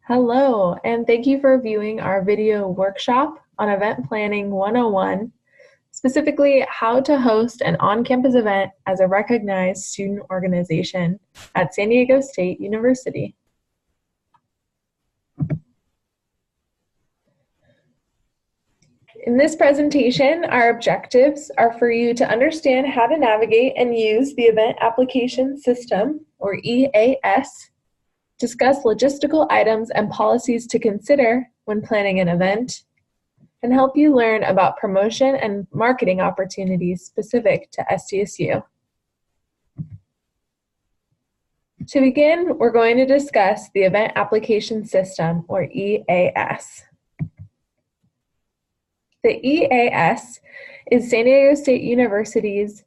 Hello, and thank you for viewing our video workshop on Event Planning 101, specifically how to host an on-campus event as a recognized student organization at San Diego State University. In this presentation, our objectives are for you to understand how to navigate and use the Event Application System, or EAS, discuss logistical items and policies to consider when planning an event, and help you learn about promotion and marketing opportunities specific to SDSU. To begin, we're going to discuss the Event Application System, or EAS. The EAS is San Diego State University's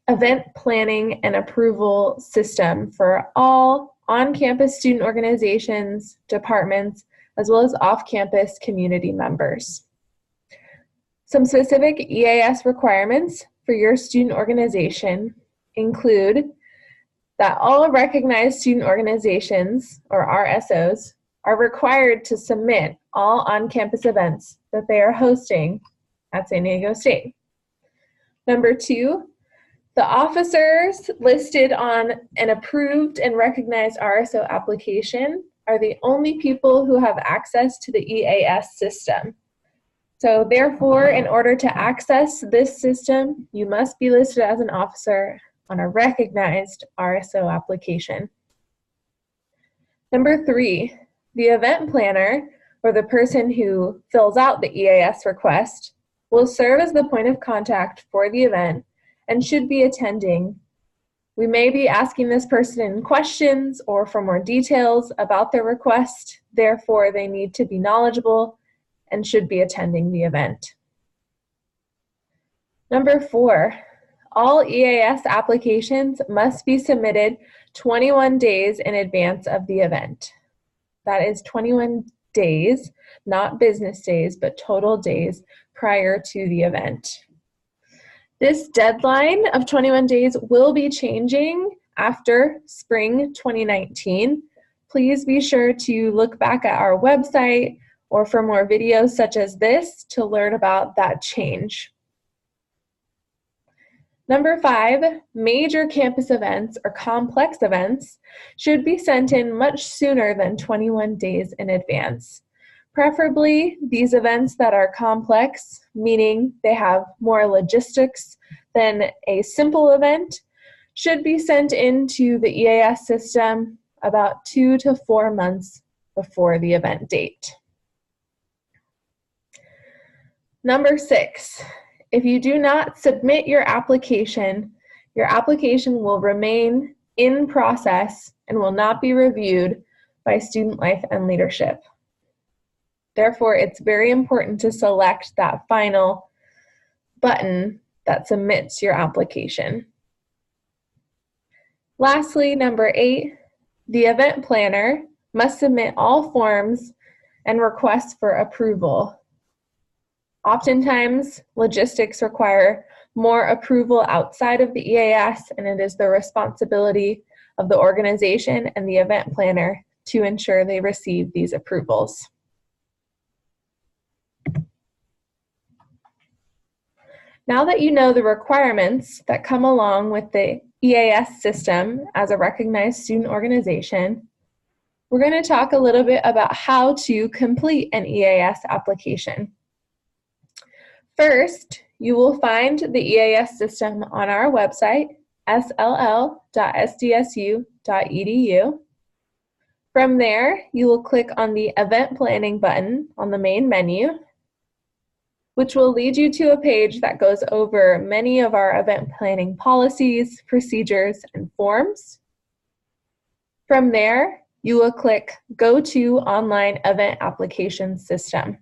event planning and approval system for all on-campus student organizations, departments, as well as off-campus community members. Some specific EAS requirements for your student organization include that all recognized student organizations, or RSOs, are required to submit all on-campus events that they are hosting at San Diego State. Number 2, the officers listed on an approved and recognized RSO application are the only people who have access to the EAS system. So therefore, in order to access this system, you must be listed as an officer on a recognized RSO application. Number 3, the event planner, or the person who fills out the EAS request, will serve as the point of contact for the event and should be attending. We may be asking this person questions or for more details about their request. Therefore, they need to be knowledgeable and should be attending the event. Number 4, all EAS applications must be submitted 21 days in advance of the event. That is 21 days, not business days, but total days prior to the event. This deadline of 21 days will be changing after spring 2019. Please be sure to look back at our website or for more videos such as this to learn about that change. Number 5, major campus events or complex events should be sent in much sooner than 21 days in advance. Preferably, these events that are complex, meaning they have more logistics than a simple event, should be sent into the EAS system about 2 to 4 months before the event date. Number 6, if you do not submit your application will remain in process and will not be reviewed by Student Life and Leadership. Therefore, it's very important to select that final button that submits your application. Lastly, number 8, the event planner must submit all forms and requests for approval. Oftentimes, logistics require more approval outside of the EAS, and it is the responsibility of the organization and the event planner to ensure they receive these approvals. Now that you know the requirements that come along with the EAS system as a recognized student organization, we're going to talk a little bit about how to complete an EAS application. First, you will find the EAS system on our website, sll.sdsu.edu. From there, you will click on the Event Planning button on the main menu, which will lead you to a page that goes over many of our event planning policies, procedures, and forms. From there, you will click Go to Online Event Application System.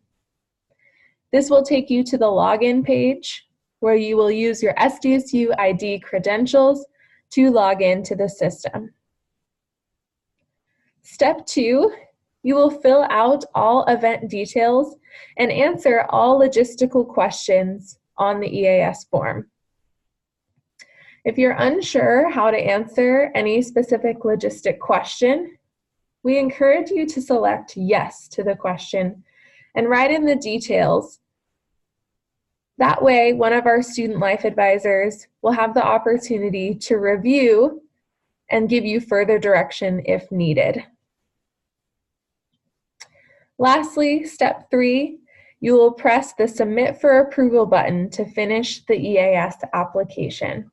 This will take you to the login page where you will use your SDSU ID credentials to log into the system. Step 2, you will fill out all event details and answer all logistical questions on the EAS form. If you're unsure how to answer any specific logistic question, We encourage you to select yes to the question and write in the details. That way, one of our student life advisors will have the opportunity to review and give you further direction if needed. Lastly, step 3, you will press the Submit for Approval button to finish the EAS application.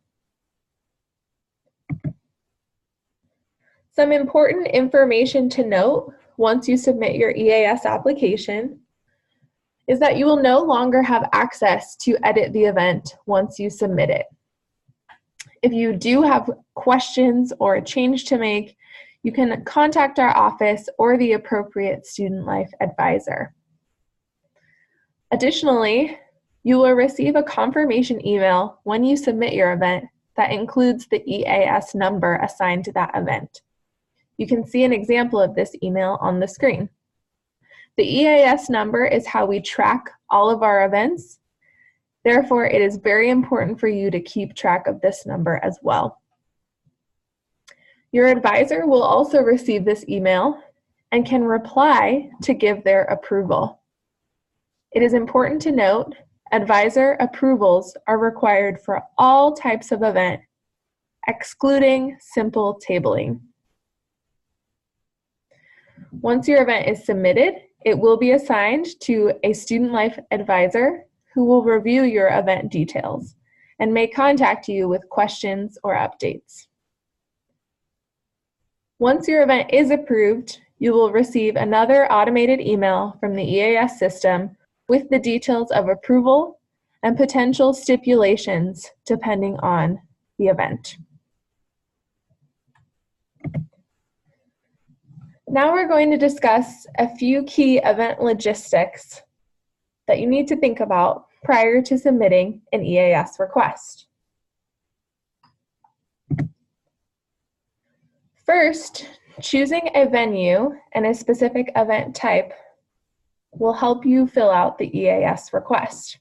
Some important information to note once you submit your EAS application is that you will no longer have access to edit the event once you submit it. If you do have questions or a change to make, you can contact our office or the appropriate student life advisor. Additionally, you will receive a confirmation email when you submit your event that includes the EAS number assigned to that event. You can see an example of this email on the screen. The EAS number is how we track all of our events. Therefore, it is very important for you to keep track of this number as well. Your advisor will also receive this email and can reply to give their approval. It is important to note, advisor approvals are required for all types of event, excluding simple tabling. Once your event is submitted, it will be assigned to a student life advisor who will review your event details and may contact you with questions or updates. Once your event is approved, you will receive another automated email from the EAS system with the details of approval and potential stipulations depending on the event. Now we're going to discuss a few key event logistics that you need to think about prior to submitting an EAS request. First, choosing a venue and a specific event type will help you fill out the EAS request.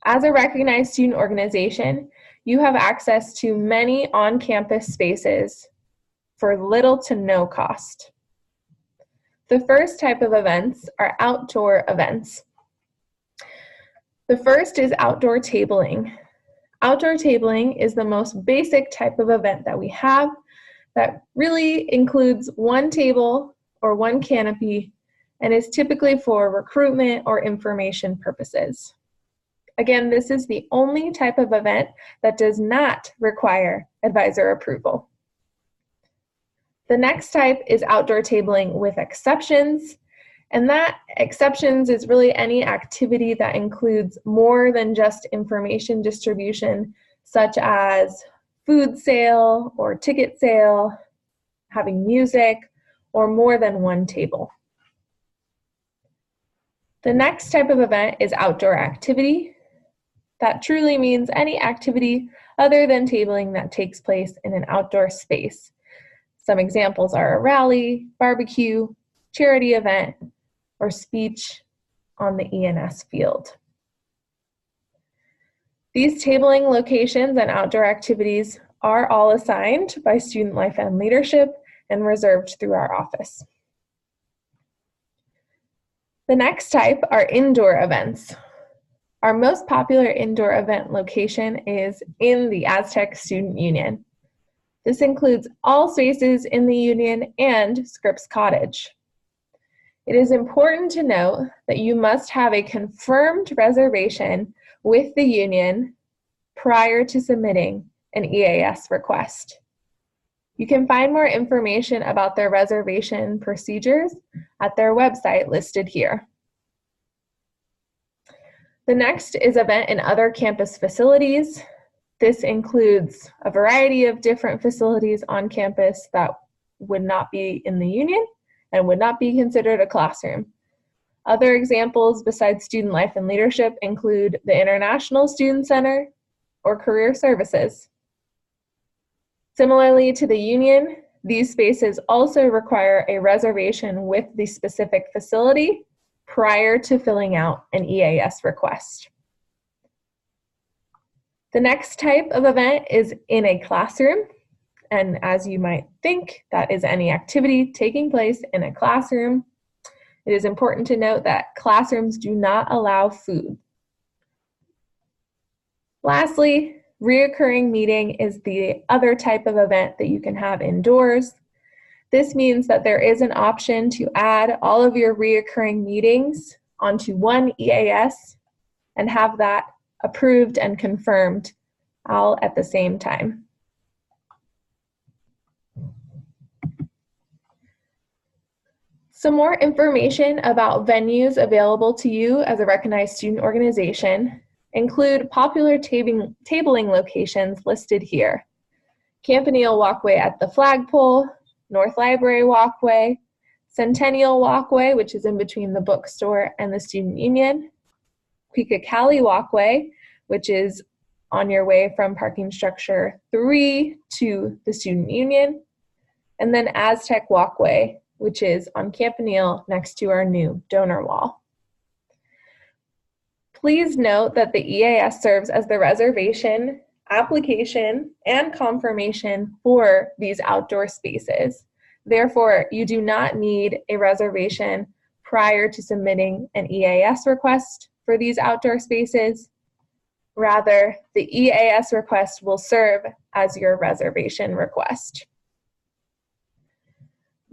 As a recognized student organization, you have access to many on-campus spaces for little to no cost. The first type of events are outdoor events. The first is outdoor tabling. Outdoor tabling is the most basic type of event that we have that really includes one table or one canopy and is typically for recruitment or information purposes. Again, this is the only type of event that does not require advisor approval. The next type is outdoor tabling with exceptions, and that exceptions is really any activity that includes more than just information distribution, such as food sale or ticket sale, having music, or more than one table. The next type of event is outdoor activity. That truly means any activity other than tabling that takes place in an outdoor space. Some examples are a rally, barbecue, charity event, or speech on the ENS field. These tabling locations and outdoor activities are all assigned by Student Life and Leadership and reserved through our office. The next type are indoor events. Our most popular indoor event location is in the Aztec Student Union. This includes all spaces in the Union and Scripps Cottage. It is important to note that you must have a confirmed reservation with the Union prior to submitting an EAS request. You can find more information about their reservation procedures at their website listed here. The next is event in other campus facilities. This includes a variety of different facilities on campus that would not be in the Union and would not be considered a classroom. Other examples besides Student Life and Leadership include the International Student Center or Career Services. Similarly to the Union, these spaces also require a reservation with the specific facility prior to filling out an EAS request. The next type of event is in a classroom, And as you might think, that is any activity taking place in a classroom. It is important to note that classrooms do not allow food. Lastly, reoccurring meeting is the other type of event that you can have indoors. This means that there is an option to add all of your reoccurring meetings onto one EAS and have that approved and confirmed all at the same time. Some more information about venues available to you as a recognized student organization include popular tabling locations listed here. Campanile Walkway at the Flagpole, North Library Walkway, Centennial Walkway, which is in between the bookstore and the Student Union, Queecacali Walkway, which is on your way from parking structure 3 to the Student Union, and then Aztec Walkway, which is on Campanile next to our new donor wall. Please note that the EAS serves as the reservation, application, and confirmation for these outdoor spaces. Therefore, you do not need a reservation prior to submitting an EAS request for these outdoor spaces. Rather, the EAS request will serve as your reservation request.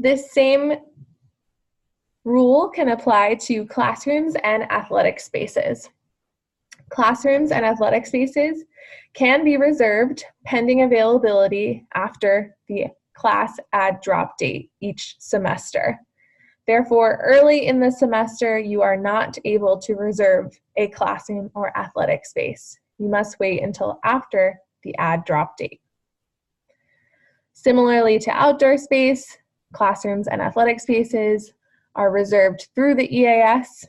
This same rule can apply to classrooms and athletic spaces. Classrooms and athletic spaces can be reserved pending availability after the class add drop date each semester. Therefore, early in the semester, you are not able to reserve a classroom or athletic space. You must wait until after the add drop date. Similarly to outdoor space, classrooms and athletic spaces are reserved through the EAS.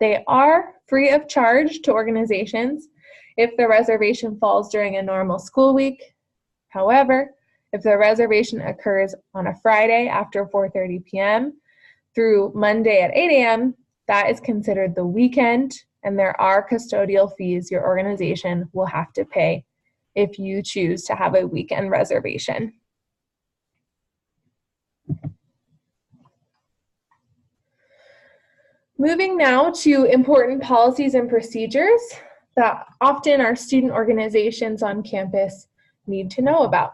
They are free of charge to organizations if the reservation falls during a normal school week. However, if the reservation occurs on a Friday after 4:30 p.m. through Monday at 8 a.m., that is considered the weekend, and there are custodial fees your organization will have to pay if you choose to have a weekend reservation. Moving now to important policies and procedures that often our student organizations on campus need to know about.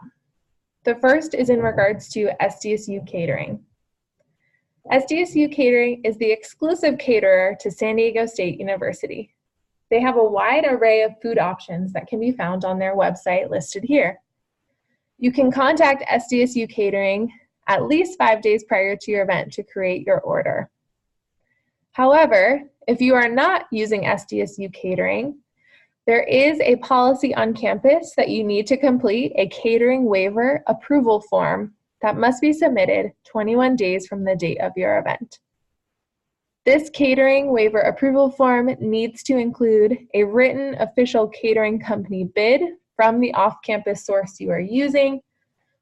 The first is in regards to SDSU catering. SDSU Catering is the exclusive caterer to San Diego State University. They have a wide array of food options that can be found on their website listed here. You can contact SDSU Catering at least 5 days prior to your event to create your order. However, if you are not using SDSU Catering, there is a policy on campus that you need to complete a catering waiver approval form that must be submitted 21 days from the date of your event. This catering waiver approval form needs to include a written official catering company bid from the off-campus source you are using,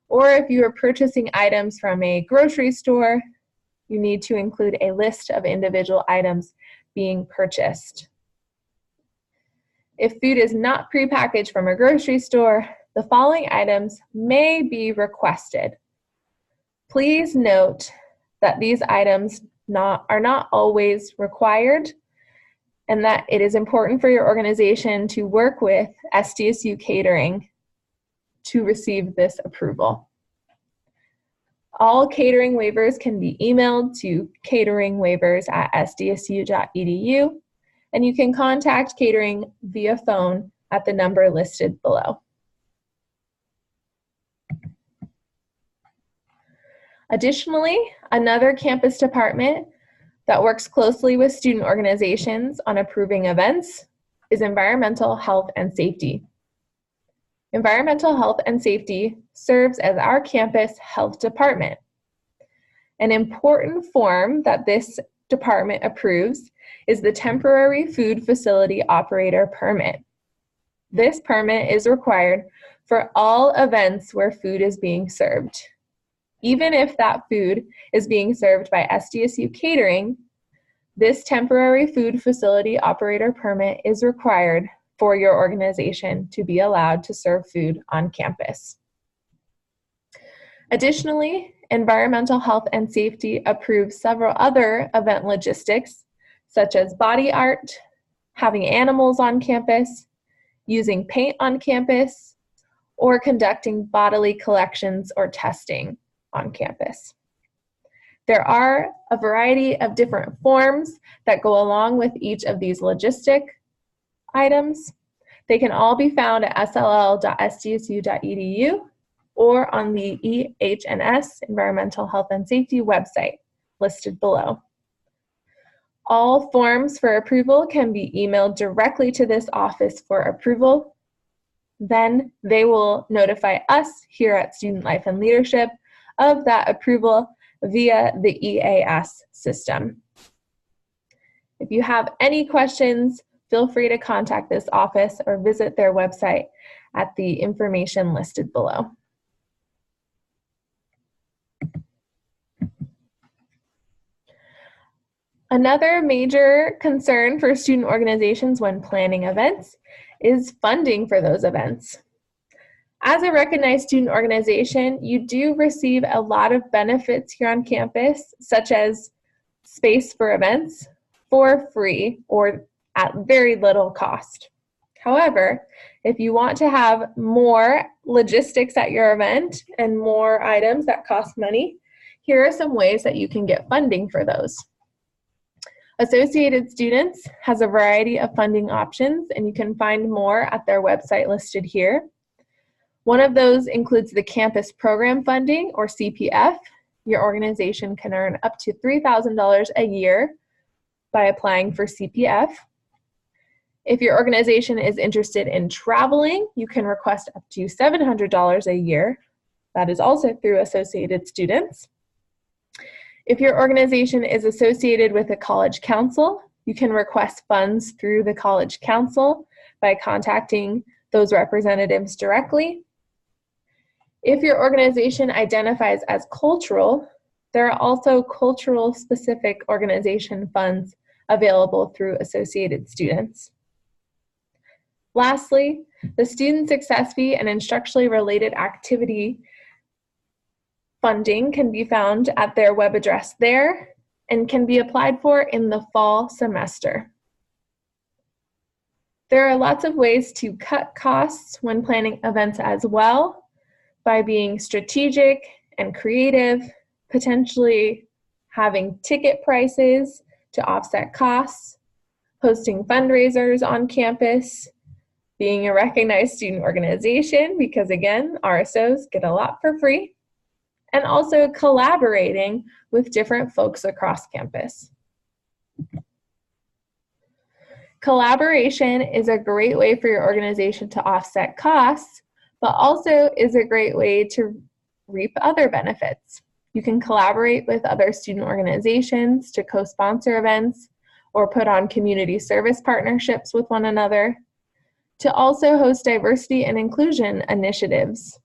or if you are purchasing items from a grocery store, you need to include a list of individual items being purchased. If food is not prepackaged from a grocery store, the following items may be requested. Please note that these items are not always required, and that it is important for your organization to work with SDSU Catering to receive this approval. All catering waivers can be emailed to cateringwaivers@sdsu.edu, and you can contact catering via phone at the number listed below. Additionally, another campus department that works closely with student organizations on approving events is Environmental Health and Safety. Environmental Health and Safety serves as our campus health department. An important form that this department approves is the Temporary Food Facility Operator Permit. This permit is required for all events where food is being served. Even if that food is being served by SDSU Catering, this Temporary Food Facility Operator Permit is required for your organization to be allowed to serve food on campus. Additionally, environmental health and safety approves several other event logistics, such as body art, having animals on campus, using paint on campus, or conducting bodily collections or testing on campus. There are a variety of different forms that go along with each of these logistic items. They can all be found at sll.sdsu.edu or on the EH&S Environmental Health and Safety website listed below. All forms for approval can be emailed directly to this office for approval. Then they will notify us here at Student Life and Leadership of that approval via the EAS system. If you have any questions, feel free to contact this office or visit their website at the information listed below. Another major concern for student organizations when planning events is funding for those events. As a recognized student organization, you do receive a lot of benefits here on campus, such as space for events for free or at very little cost. However, if you want to have more logistics at your event and more items that cost money, here are some ways that you can get funding for those. Associated Students has a variety of funding options, and you can find more at their website listed here. One of those includes the Campus Program Funding, or CPF. Your organization can earn up to $3,000 a year by applying for CPF. If your organization is interested in traveling, you can request up to $700 a year. That is also through Associated Students. If your organization is associated with a college council, you can request funds through the college council by contacting those representatives directly. If your organization identifies as cultural, there are also cultural-specific organization funds available through Associated Students. Lastly, the Student Success Fee and instructionally related activity funding can be found at their web address there and can be applied for in the fall semester. There are lots of ways to cut costs when planning events as well by being strategic and creative, potentially having ticket prices to offset costs, hosting fundraisers on campus, being a recognized student organization because, again, RSOs get a lot for free, and also collaborating with different folks across campus. Collaboration is a great way for your organization to offset costs, but also is a great way to reap other benefits. You can collaborate with other student organizations to co-sponsor events or put on community service partnerships with one another, to also host diversity and inclusion initiatives.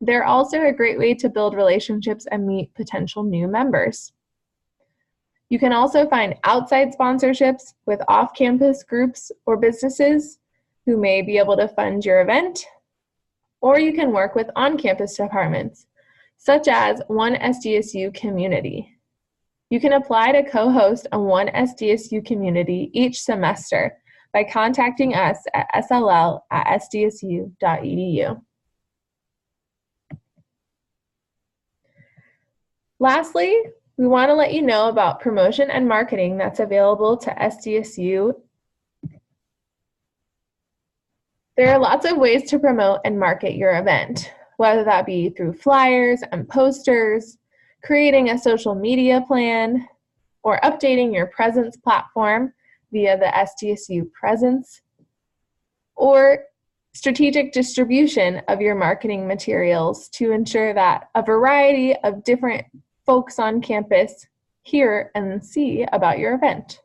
They're also a great way to build relationships and meet potential new members. You can also find outside sponsorships with off-campus groups or businesses who may be able to fund your event, or you can work with on-campus departments, such as One SDSU Community. You can apply to co-host a One SDSU Community each semester by contacting us at sll@sdsu.edu. Lastly, we want to let you know about promotion and marketing that's available to SDSU. There are lots of ways to promote and market your event, whether that be through flyers and posters, creating a social media plan, or updating your presence platform via the SDSU Presence, or strategic distribution of your marketing materials to ensure that a variety of different folks on campus hear and see about your event.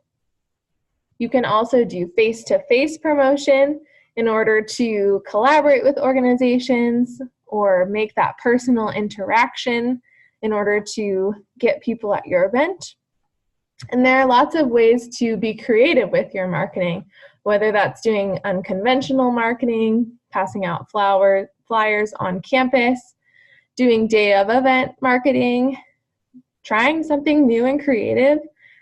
You can also do face-to-face promotion in order to collaborate with organizations or make that personal interaction in order to get people at your event. And there are lots of ways to be creative with your marketing, whether that's doing unconventional marketing, passing out flyers on campus, doing day of event marketing, trying something new and creative,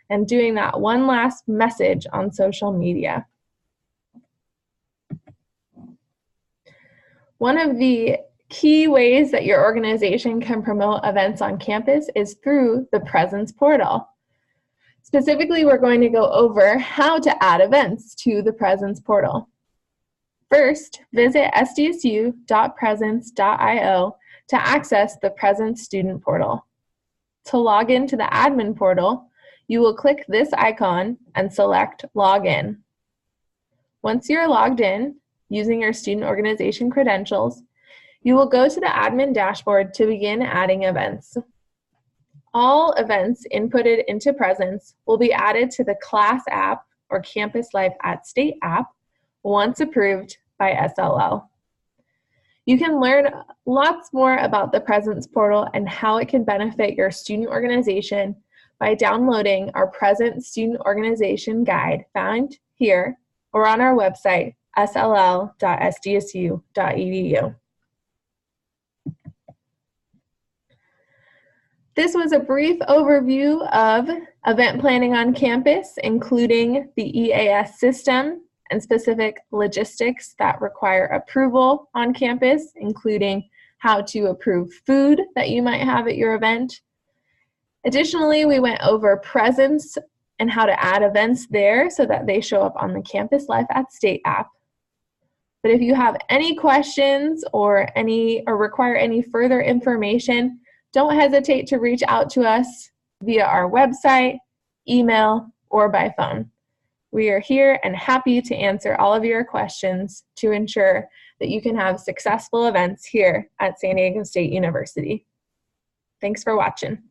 and doing that one last message on social media. One of the key ways that your organization can promote events on campus is through the Presence portal. Specifically, we're going to go over how to add events to the Presence portal. First, visit sdsu.presence.io to access the Presence student portal. To log into the admin portal, you will click this icon and select Login. Once you're logged in, using your student organization credentials, you will go to the admin dashboard to begin adding events. All events inputted into Presence will be added to the class app or Campus Life at State app once approved by SLL. You can learn lots more about the Presence portal and how it can benefit your student organization by downloading our Presence Student Organization Guide found here or on our website, sll.sdsu.edu. This was a brief overview of event planning on campus, including the EAS system and specific logistics that require approval on campus, including how to approve food that you might have at your event. Additionally, we went over Presence and how to add events there so that they show up on the Campus Life at State app. But if you have any questions or require any further information, don't hesitate to reach out to us via our website, email, or by phone. We are here and happy to answer all of your questions to ensure that you can have successful events here at San Diego State University. Thanks for watching.